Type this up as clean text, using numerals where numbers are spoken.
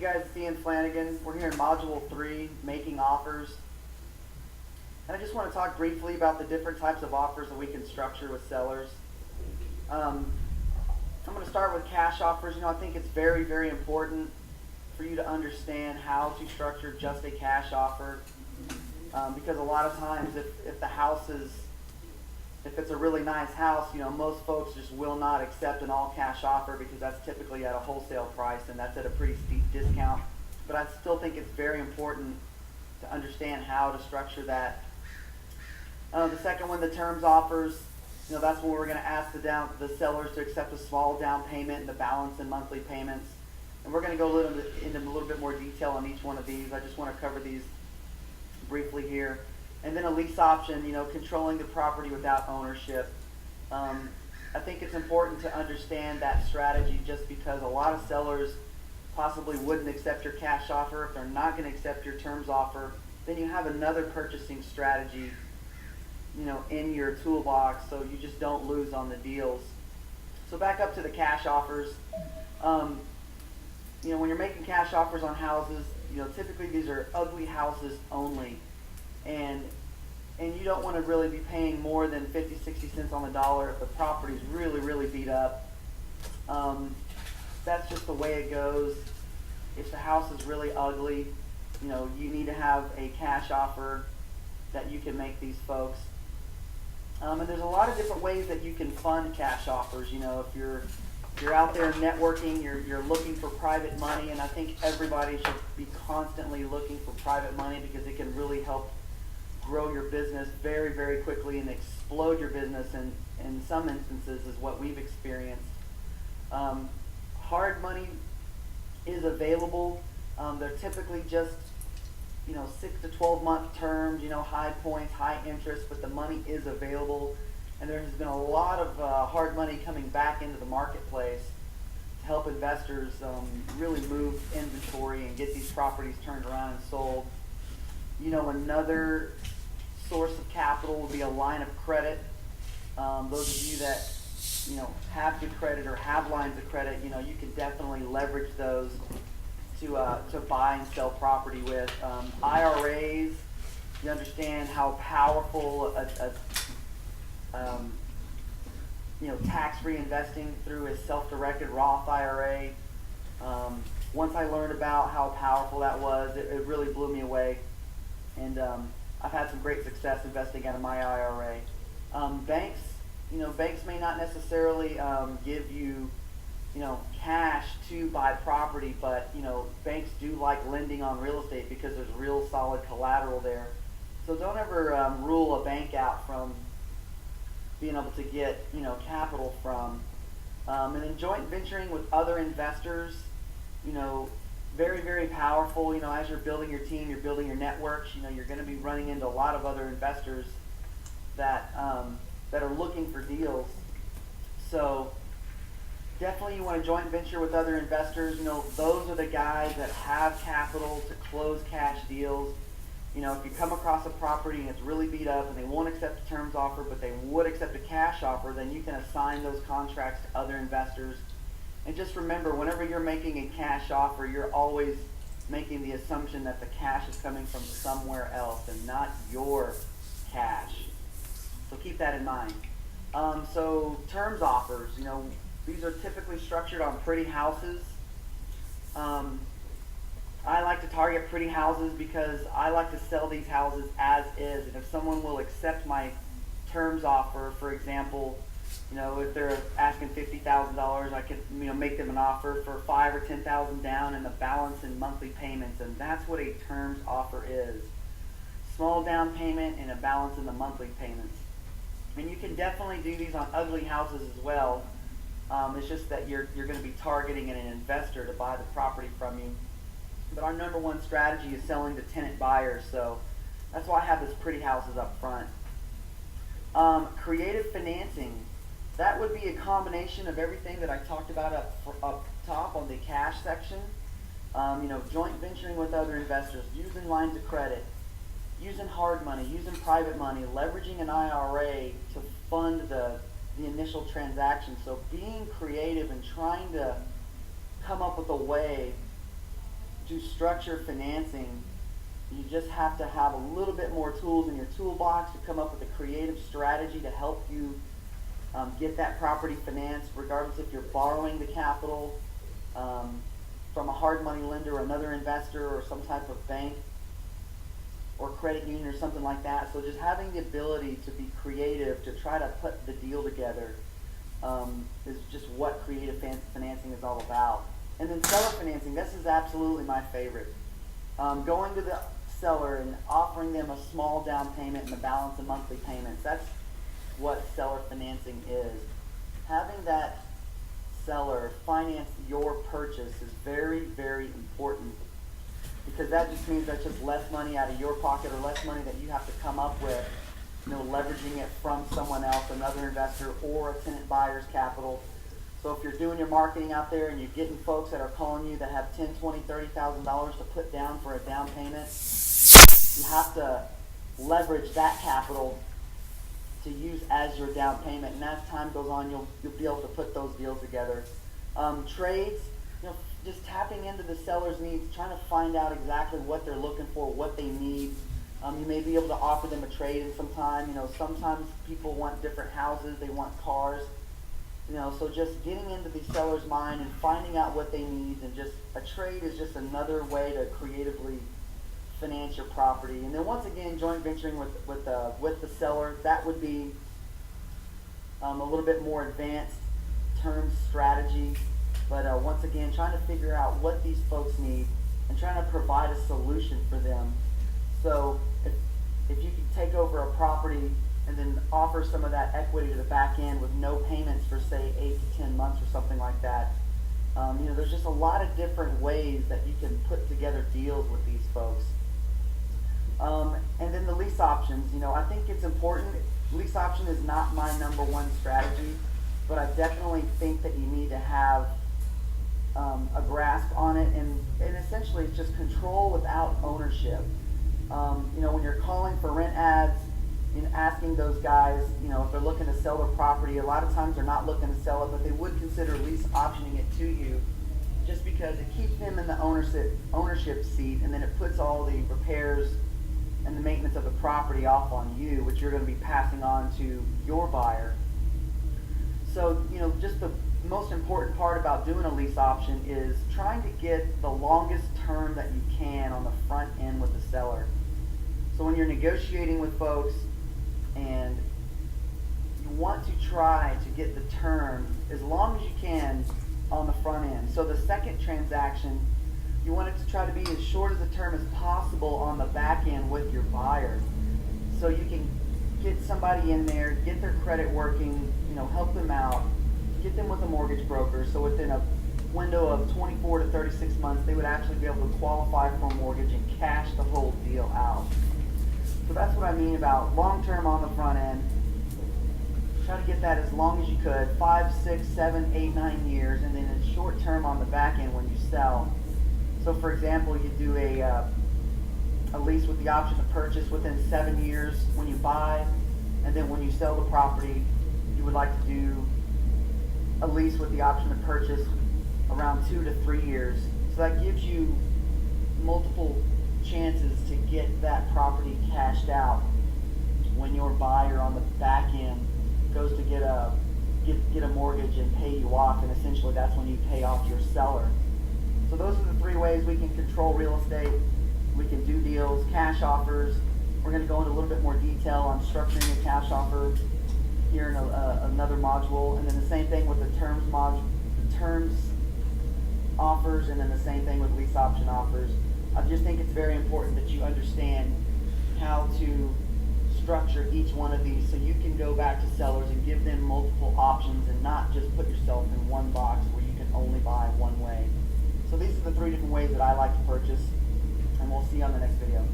guys, it's Ian Flanagan. We're here in Module 3, Making Offers. And I just want to talk briefly about the different types of offers that we can structure with sellers. I'm going to start with cash offers. I think it's very, very important for you to understand how to structure just a cash offer. Because a lot of times if the house is, if it's a really nice house, most folks just will not accept an all cash offer because that's typically at a wholesale price and that's at a pretty steep discount. But I still think it's very important to understand how to structure that. The second one, the terms offers, that's when we're going to ask the sellers to accept a small down payment and the balance in monthly payments. And we're going to go into a little bit more detail on each one of these. I just want to cover these briefly here. And then a lease option, controlling the property without ownership. I think it's important to understand that strategy just because a lot of sellers possibly wouldn't accept your cash offer. If they're not going to accept your terms offer, then you have another purchasing strategy, in your toolbox so you just don't lose on the deals. So back up to the cash offers. When you're making cash offers on houses, typically these are ugly houses only. And you don't want to really be paying more than 50, 60 cents on the dollar if the property's really, really beat up. That's just the way it goes. If the house is really ugly, you need to have a cash offer that you can make these folks. And there's a lot of different ways that you can fund cash offers. If you're out there networking, you're looking for private money, and I think everybody should be constantly looking for private money because it can really help grow your business very, very quickly and explode your business in some instances is what we've experienced. Hard money is available. They're typically just 6 to 12 month terms, high points, high interest, but the money is available. And there has been a lot of hard money coming back into the marketplace to help investors really move inventory and get these properties turned around and sold. Another source of capital would be a line of credit. Those of you that have good credit or have lines of credit, you can definitely leverage those to buy and sell property with. IRAs, you understand how powerful tax-free investing through a self-directed Roth IRA. Once I learned about how powerful that was, it really blew me away. And I've had some great success investing out of my IRA. Banks may not necessarily give you, cash to buy property, but banks do like lending on real estate because there's real solid collateral there. So don't ever rule a bank out from being able to get capital from. And then joint venturing with other investors, very, very powerful. As you're building your team, you're building your networks, you're going to be running into a lot of other investors that are looking for deals. So definitely you want to joint venture with other investors. Those are the guys that have capital to close cash deals. If you come across a property and it's really beat up and they won't accept a terms offer, but they would accept a cash offer, then you can assign those contracts to other investors. And just remember, whenever you're making a cash offer, you're always making the assumption that the cash is coming from somewhere else and not your cash. So keep that in mind. So terms offers, these are typically structured on pretty houses. I like to target pretty houses because I like to sell these houses as is. And if someone will accept my terms offer, for example, if they're asking $50,000, I could make them an offer for $5,000 or $10,000 down and the balance in monthly payments, and that's what a terms offer is. Small down payment and a balance in the monthly payments. And you can definitely do these on ugly houses as well. It's just that you're going to be targeting an investor to buy the property from you. But our number one strategy is selling to tenant buyers, so that's why I have this pretty houses up front. Creative financing. That would be a combination of everything that I talked about up top on the cash section. Joint venturing with other investors, using lines of credit, using hard money, using private money, leveraging an IRA to fund the initial transaction. So being creative and trying to come up with a way to structure financing, you just have to have a little bit more tools in your toolbox to come up with a creative strategy to help you get that property financed, regardless if you're borrowing the capital from a hard money lender or another investor or some type of bank or credit union or something like that. So just having the ability to be creative to try to put the deal together is just what creative financing is all about. And then seller financing, this is absolutely my favorite. Going to the seller and offering them a small down payment and the balance of monthly payments. That's what seller financing is. Having that seller finance your purchase is very, very important, because that just means that's just less money out of your pocket, or less money that you have to come up with, leveraging it from someone else, another investor, or a tenant buyer's capital. So if you're doing your marketing out there and you're getting folks that are calling you that have $10,000, $20,000, $30,000 to put down for a down payment, you have to leverage that capital to use as your down payment. And as time goes on, you'll be able to put those deals together. Trades, just tapping into the seller's needs, trying to find out exactly what they're looking for, what they need. You may be able to offer them a trade in some time. Sometimes people want different houses, they want cars. So just getting into the seller's mind and finding out what they need, and just a trade is just another way to creatively finance your property. And then once again, joint venturing with the seller, that would be a little bit more advanced term strategy. But once again, trying to figure out what these folks need and trying to provide a solution for them. So if you can take over a property and then offer some of that equity to the back end with no payments for, say, 8 to 10 months or something like that. There's just a lot of different ways that you can put together deals with these folks. And then the lease options. I think it's important. Lease option is not my number one strategy, but I definitely think that you need to have a grasp on it. And essentially, it's just control without ownership. When you're calling for rent ads, asking those guys, if they're looking to sell their property, a lot of times they're not looking to sell it, but they would consider lease optioning it to you, just because it keeps them in the ownership seat, and then it puts all the repairs and the maintenance of the property off on you, which you're going to be passing on to your buyer. So, just the most important part about doing a lease option is trying to get the longest term that you can on the front end with the seller. So when you're negotiating with folks and you want to try to get the term as long as you can on the front end. So the second transaction, you want it to try to be as short as the term as possible on the back end with your buyer. So you can get somebody in there, get their credit working, help them out, get them with a mortgage broker. So within a window of 24 to 36 months, they would actually be able to qualify for a mortgage and cash the whole deal out. So that's what I mean about long-term on the front end. Try to get that as long as you could, 5, 6, 7, 8, 9 years, and then in short-term on the back end when you sell. So for example, you do a lease with the option to purchase within 7 years when you buy, and then when you sell the property, you would like to do a lease with the option to purchase around 2 to 3 years. So that gives you multiple chances to get that property cashed out when your buyer on the back end goes to get a mortgage and pay you off, and essentially that's when you pay off your seller. So those are the 3 ways we can control real estate. We can do deals, cash offers. We're going to go into a little bit more detail on structuring a cash offer here in another module, and then the same thing with the terms offers, and then the same thing with lease option offers. I just think it's very important that you understand how to structure each one of these so you can go back to sellers and give them multiple options and not just put yourself in one box where you can only buy one way. So these are the 3 different ways that I like to purchase, and we'll see you on the next video.